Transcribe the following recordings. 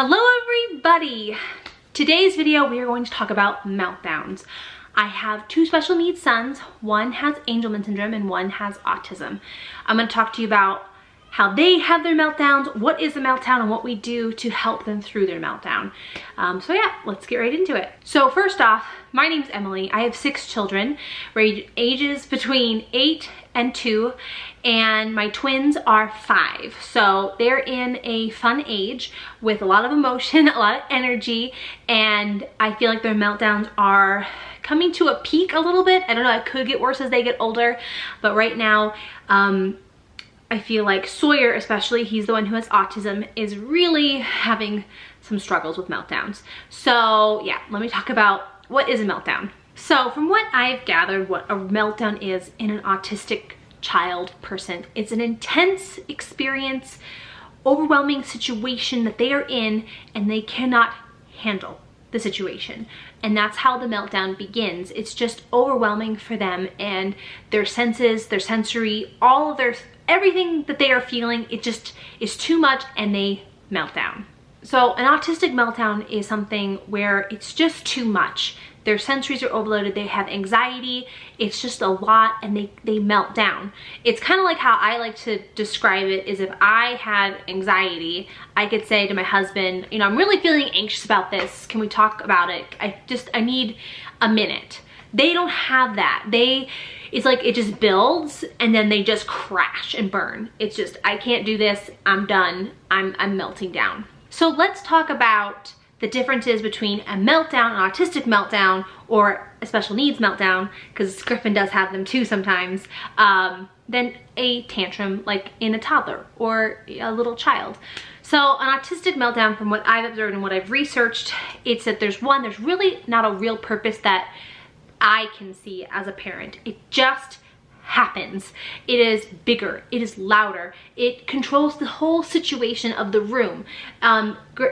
Hello everybody! Today's video we are going to talk about meltdowns. I have two special needs sons. One has Angelman syndrome and one has autism. I'm going to talk to you about how they have their meltdowns, what is a meltdown, and what we do to help them through their meltdown. So yeah, let's get right into it. So first off, my name's Emily. I have 6 children, ages between 8 and 2, and my twins are 5. So they're in a fun age with a lot of emotion, a lot of energy, and I feel like their meltdowns are coming to a peak a little bit. I don't know, it could get worse as they get older, but right now, I feel like Sawyer, especially, he's the one who has autism, is really having some struggles with meltdowns. So yeah, let me talk about what is a meltdown. So from what I've gathered, what a meltdown is in an autistic child person, it's an intense experience, overwhelming situation that they are in and they cannot handle the situation. And that's how the meltdown begins. It's just overwhelming for them, and their senses, their sensory, all of their everything that they are feeling, it just is too much and they melt down. So an autistic meltdown is something where it's just too much. Their sensories are overloaded, they have anxiety, it's just a lot, and they melt down. It's kind of like how I like to describe it is if I had anxiety, I could say to my husband, you know, I'm really feeling anxious about this. Can we talk about it? I need a minute. They don't have that. It's like it just builds and then they just crash and burn. It's just, I can't do this, I'm done, I'm melting down. So let's talk about the differences between a meltdown, an autistic meltdown, or a special needs meltdown, because Griffin does have them too sometimes, than a tantrum like in a toddler or a little child. So an autistic meltdown, from what I've observed and what I've researched, it's that there's really not a real purpose that I can see as a parent. It just happens. It is bigger, it is louder, it controls the whole situation of the room.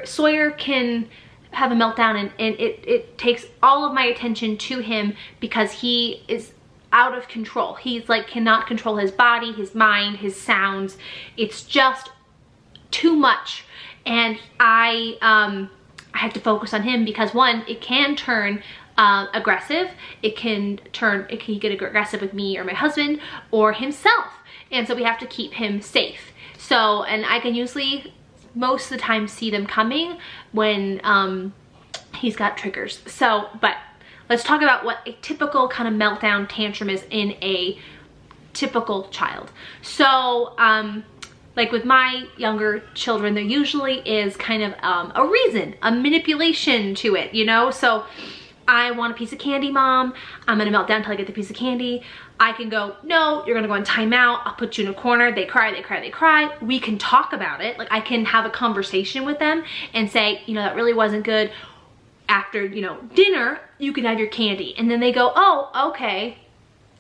Sawyer can have a meltdown and it takes all of my attention to him because he is out of control. He's like cannot control his body, his mind, his sounds. It's just too much, and I have to focus on him because one, it can turn aggressive. He can get aggressive with me or my husband or himself, and so we have to keep him safe. So, and I can usually most of the time see them coming when he's got triggers. So, but let's talk about what a typical kind of meltdown tantrum is in a typical child. So like with my younger children, there usually is kind of a reason, a manipulation to it, you know? So I want a piece of candy, Mom. I'm gonna melt down until I get the piece of candy. I can go, no, you're gonna go on timeout. I'll put you in a corner. They cry, they cry, they cry. We can talk about it. Like I can have a conversation with them and say, you know, that really wasn't good. After, you know, dinner, you can have your candy. And then they go, oh, okay,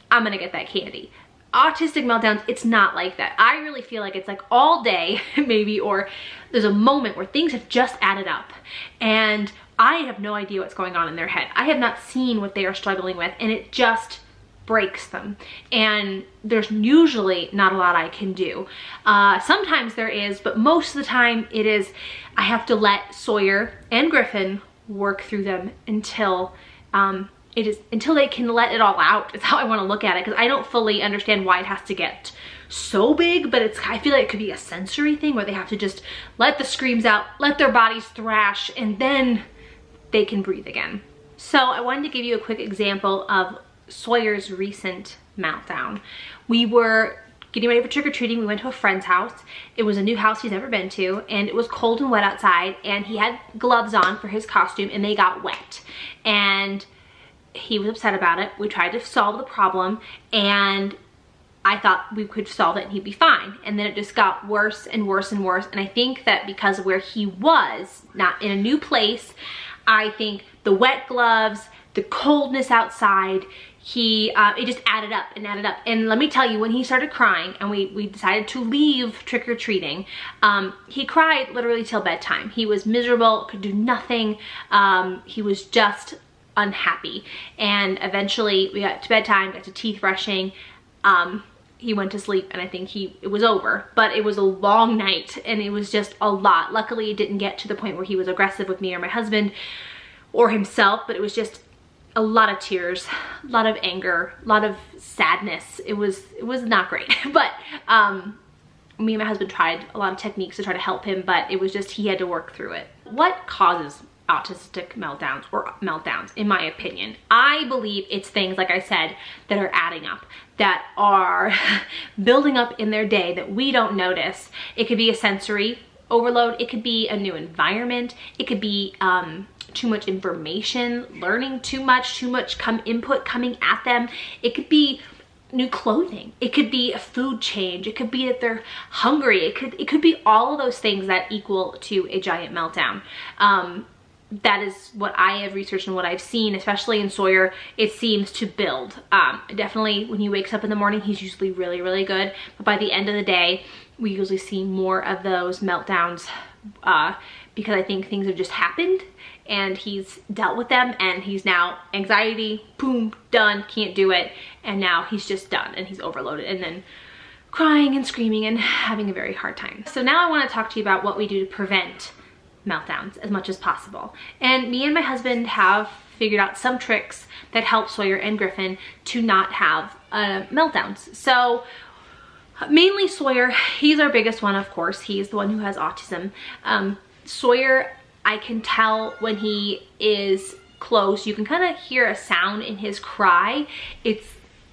I'm gonna get that candy. Autistic meltdowns, it's not like that. I really feel like it's like all day maybe, or there's a moment where things have just added up and I have no idea what's going on in their head. I have not seen what they are struggling with, and it just breaks them. And there's usually not a lot I can do. Sometimes there is, but most of the time it is, I have to let Sawyer and Griffin work through them until until they can let it all out, is how I want to look at it, because I don't fully understand why it has to get so big, but I feel like it could be a sensory thing where they have to just let the screams out, let their bodies thrash, and then they can breathe again. So I wanted to give you a quick example of Sawyer's recent meltdown. We were getting ready for trick-or-treating. We went to a friend's house. It was a new house he's never been to, and it was cold and wet outside, and he had gloves on for his costume, and they got wet. And he was upset about it. We tried to solve the problem, and I thought we could solve it and he'd be fine. And then it just got worse and worse and worse. And I think that because of where he was, not in a new place, I think the wet gloves, the coldness outside, it just added up and added up. And let me tell you, when he started crying and we decided to leave trick-or-treating, he cried literally till bedtime. He was miserable, could do nothing. He was just unhappy. And eventually we got to bedtime, got to teeth brushing. he went to sleep and I think it was over. But it was a long night and it was just a lot. Luckily it didn't get to the point where he was aggressive with me or my husband or himself, but it was just a lot of tears, a lot of anger, a lot of sadness. It was not great. But me and my husband tried a lot of techniques to try to help him, but it was just, he had to work through it. What causes autistic meltdowns or meltdowns, in my opinion? I believe it's things, like I said, that are adding up, that are building up in their day that we don't notice. It could be a sensory overload. It could be a new environment. It could be too much information, learning too much input coming at them. It could be new clothing. It could be a food change. It could be that they're hungry. It could be all of those things that equal to a giant meltdown. That is what I have researched and what I've seen, especially in Sawyer. It seems to build. Definitely when he wakes up in the morning, he's usually really, really good. But by the end of the day, we usually see more of those meltdowns because I think things have just happened and he's dealt with them and he's now anxiety, boom, done, can't do it. And now he's just done and he's overloaded and then crying and screaming and having a very hard time. So now I want to talk to you about what we do to prevent meltdowns as much as possible. And me and my husband have figured out some tricks that help Sawyer and Griffin to not have meltdowns. So mainly Sawyer, he's our biggest one, of course. He's the one who has autism. Sawyer, I can tell when he is close. You can kind of hear a sound in his cry. It's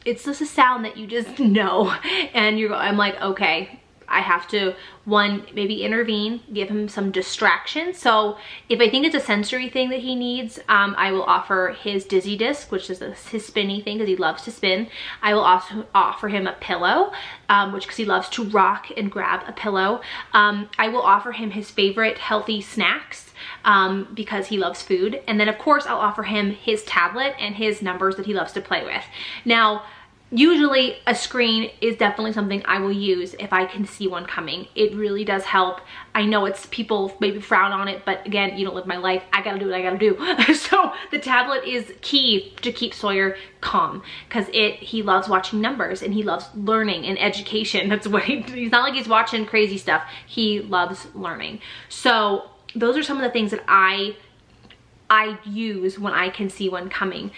just a sound that you just know. And I'm like, okay, I have to, one, maybe intervene, give him some distraction. So if I think it's a sensory thing that he needs, I will offer his dizzy disc, which is his spinny thing because he loves to spin. I will also offer him a pillow, because he loves to rock and grab a pillow. I will offer him his favorite healthy snacks because he loves food. And then of course I'll offer him his tablet and his numbers that he loves to play with. Now, usually a screen is definitely something I will use if I can see one coming. It really does help. I know it's, people maybe frown on it, but again, you don't live my life. I gotta do what I gotta do. So the tablet is key to keep Sawyer calm because he loves watching numbers and he loves learning and education. That's what he's not like he's watching crazy stuff. He loves learning. So those are some of the things that I use when I can see one coming.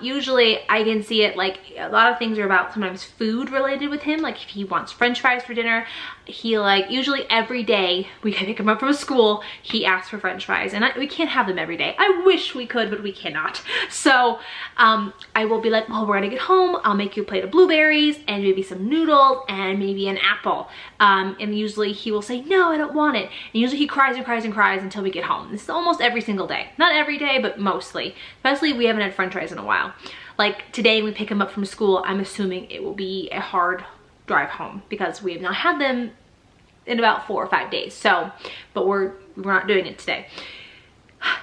Usually I can see it, like a lot of things are about sometimes food related with him. Like if he wants French fries for dinner, he usually every day we can pick him up from school, he asks for French fries and we can't have them every day. I wish we could, but we cannot. So I will be like, well, we're gonna get home. I'll make you a plate of blueberries and maybe some noodles and maybe an apple. And usually he will say, no, I don't want it. And usually he cries and cries and cries until we get home. This is almost every single day. Not every day, but mostly. Especially we haven't had French fries in a while. Like today when we pick him up from school, I'm assuming it will be a hard drive home because we have not had them in about 4 or 5 days. So, but we're not doing it today.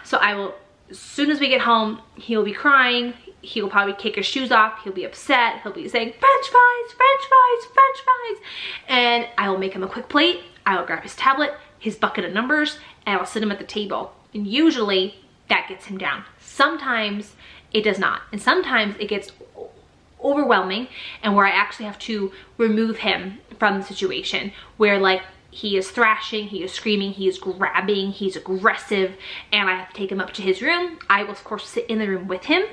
So I will, as soon as we get home, he'll be crying. He will probably kick his shoes off. He'll be upset. He'll be saying, French fries, French fries, French fries. And I will make him a quick plate. I will grab his tablet, his bucket of numbers, and I'll sit him at the table. And usually that gets him down. Sometimes it does not. And sometimes it gets overwhelming and where I actually have to remove him from the situation where like he is thrashing, he is screaming, he is grabbing, he's aggressive, and I have to take him up to his room. I will of course sit in the room with him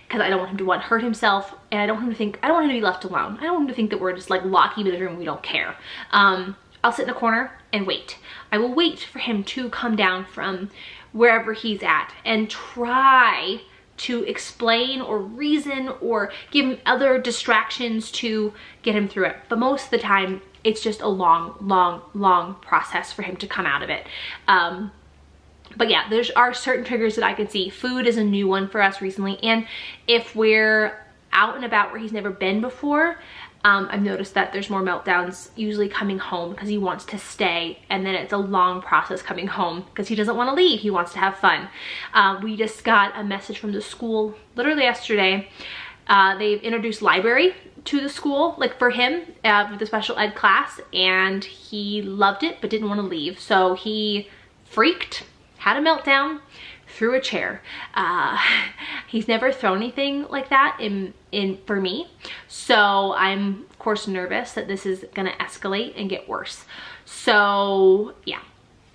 because I don't want him to hurt himself, and I don't want him to be left alone. I don't want him to think that we're just like locking him in the room and we don't care. I'll sit in a corner and wait. I will wait for him to come down from wherever he's at and try to explain or reason or give him other distractions to get him through it. But most of the time, it's just a long process for him to come out of it. But yeah, there are certain triggers that I can see. Food is a new one for us recently. And if we're out and about where he's never been before, I've noticed that there's more meltdowns usually coming home because he wants to stay, and then it's a long process coming home because he doesn't want to leave. He wants to have fun. We just got a message from the school literally yesterday. They've introduced library to the school, like for him, with the special ed class, and he loved it but didn't want to leave. So he freaked, had a meltdown, threw a chair. He's never thrown anything like that for me. So I'm of course nervous that this is gonna escalate and get worse. So yeah.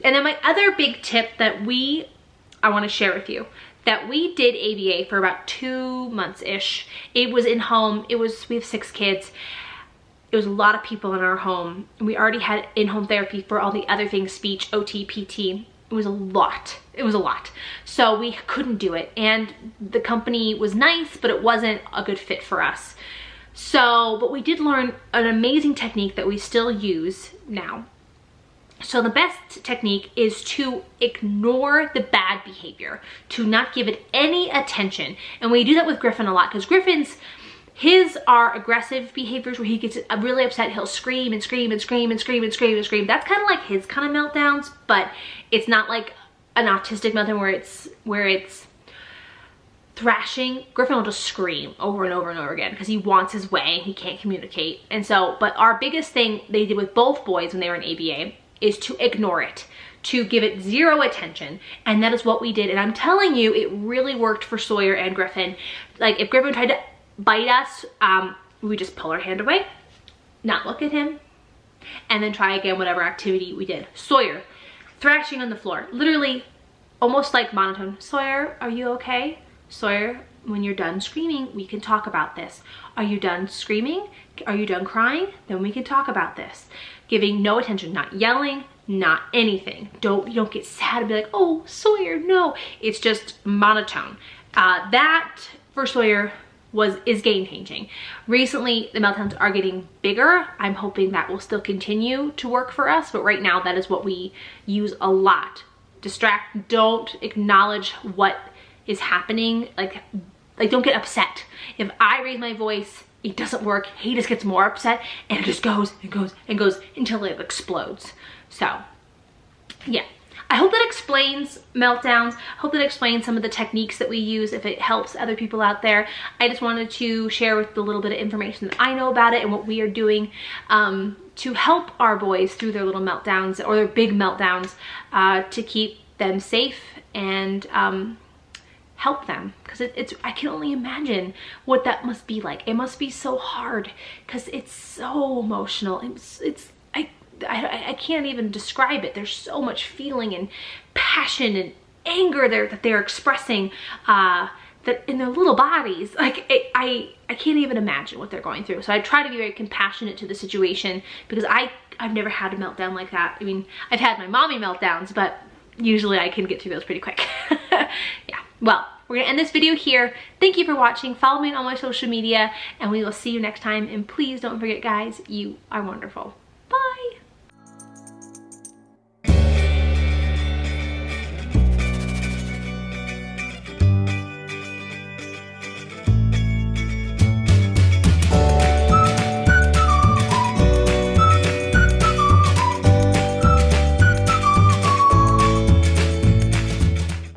And then my other big tip that I wanna share with you, that we did ABA for about 2 months-ish. It was in home, we have 6 kids. It was a lot of people in our home. We already had in-home therapy for all the other things, speech, OT, PT. It was a lot. It was a lot. So we couldn't do it. And the company was nice, but it wasn't a good fit for us. So, but we did learn an amazing technique that we still use now. So the best technique is to ignore the bad behavior, to not give it any attention. And we do that with Griffin a lot, because his are aggressive behaviors where he gets really upset. He'll scream and scream and scream and scream and scream and scream. That's kind of like his kind of meltdowns, but it's not like an autistic meltdown where it's thrashing. Griffin will just scream over and over and over again because he wants his way. He can't communicate. And so, but our biggest thing they did with both boys when they were in ABA is to ignore it, to give it zero attention. And that is what we did. And I'm telling you, it really worked for Sawyer and Griffin. Like if Griffin tried to bite us, we just pull our hand away, not look at him, and then try again whatever activity we did. Sawyer, thrashing on the floor, literally almost like monotone. Sawyer, are you okay? Sawyer, when you're done screaming, we can talk about this. Are you done screaming? Are you done crying? Then we can talk about this. Giving no attention, not yelling, not anything. You don't get sad and be like, oh, Sawyer, no. It's just monotone. That for Sawyer is game-changing. Recently, the meltdowns are getting bigger. I'm hoping that will still continue to work for us, but right now that is what we use a lot. Distract, don't acknowledge what is happening. Like don't get upset. If I raise my voice, it doesn't work. He just gets more upset and it just goes and goes and goes until it explodes. So yeah. I hope that explains meltdowns. I hope that explains some of the techniques that we use if it helps other people out there. I just wanted to share with the little bit of information that I know about it and what we are doing to help our boys through their little meltdowns or their big meltdowns, to keep them safe and help them. Because I can only imagine what that must be like. It must be so hard because it's so emotional. I can't even describe it. There's so much feeling and passion and anger there that they're expressing that in their little bodies. Like I can't even imagine what they're going through. So I try to be very compassionate to the situation because I've never had a meltdown like that. I mean, I've had my mommy meltdowns, but usually I can get through those pretty quick. Yeah, well, we're gonna end this video here. Thank you for watching. Follow me on all my social media and we will see you next time. And please don't forget, guys, you are wonderful.